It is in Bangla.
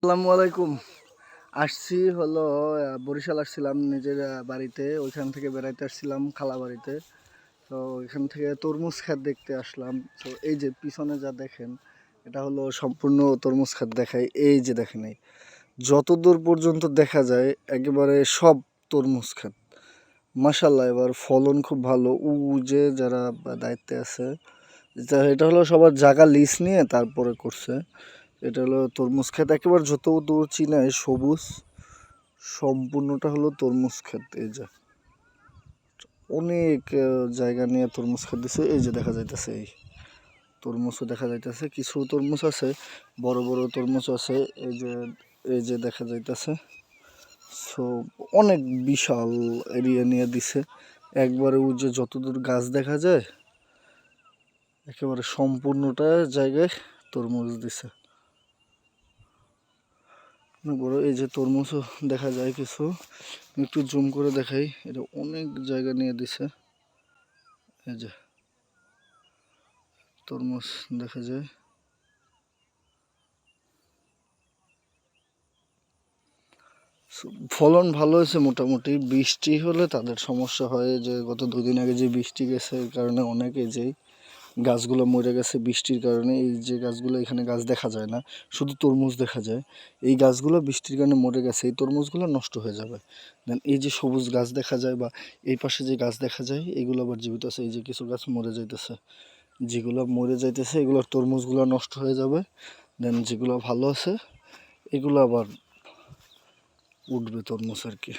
আসসালামু আলাইকুম। আসছি হলো বরিশাল আসছিলাম নিজের বাড়িতে, ওইখান থেকে বেড়াইতে আসছিলাম খালা বাড়িতে। তো ওইখান থেকে তরমুজ ক্ষেত দেখতে আসলাম। তো এই যে পিছনে যা দেখেন, এটা হলো সম্পূর্ণ তরমুজ ক্ষেত। দেখাই, এই যে দেখেন, এই যত দূর পর্যন্ত দেখা যায় একেবারে সব তরমুজ ক্ষেত। মাশাল্লাহ, এবার ফলন খুব ভালো। যে যারা দায়িত্বে আছে, এটা হলো সবার জায়গা লিজ নিয়ে তারপরে করছে। এটা হলো তরমুজ ক্ষেত, একেবারে যত দূর চিনায় সবুজ, সম্পূর্ণটা হলো তরমুজ ক্ষেত। এই যে অনেক জায়গা নিয়ে তরমুজ ক্ষেত দিছে। এই যে দেখা যাইতেছে, এই তরমুজও দেখা যাইতেছে, কিছু তরমুজ আছে, বড় বড় তরমুজ আছে। এই যে দেখা যাইতেছে। সো অনেক বিশাল এরিয়া নিয়ে দিছে, একবারে যে যতদূর গাছ দেখা যায় একেবারে সম্পূর্ণটা জায়গায় তরমুজ দিছে। বড় এই যে তরমুজও দেখা যায় কিছু, একটু জুম করে দেখাই, এটা অনেক জায়গা নিয়ে দিছে। এই যে তরমুজ দেখা যায়। ফলন ভালো হয়েছে মোটামুটি। বৃষ্টি হলে তাদের সমস্যা হয়, যে গত 2 দিন আগে যে বৃষ্টি গেছে এর কারণে অনেকে যেই গাছগুলো মরে গেছে বৃষ্টির কারণে। এই যে গাছগুলো, এখানে গাছ দেখা যায় না, শুধু তরমুজ দেখা যায়। এই গাছগুলো বৃষ্টির কারণে মরে গেছে, এই তরমুজগুলো নষ্ট হয়ে যাবে। দেন এই যে সবুজ গাছ দেখা যায় বা এই পাশে যে গাছ দেখা যায়, এগুলো আবার জীবিত আছে। এই যে কিছু গাছ মরে যাইতেছে, যেগুলো মরে যাইতেছে এগুলোর তরমুজগুলো নষ্ট হয়ে যাবে। দেন যেগুলো ভালো আছে এগুলো আবার উঠবে তরমুজ আর কি।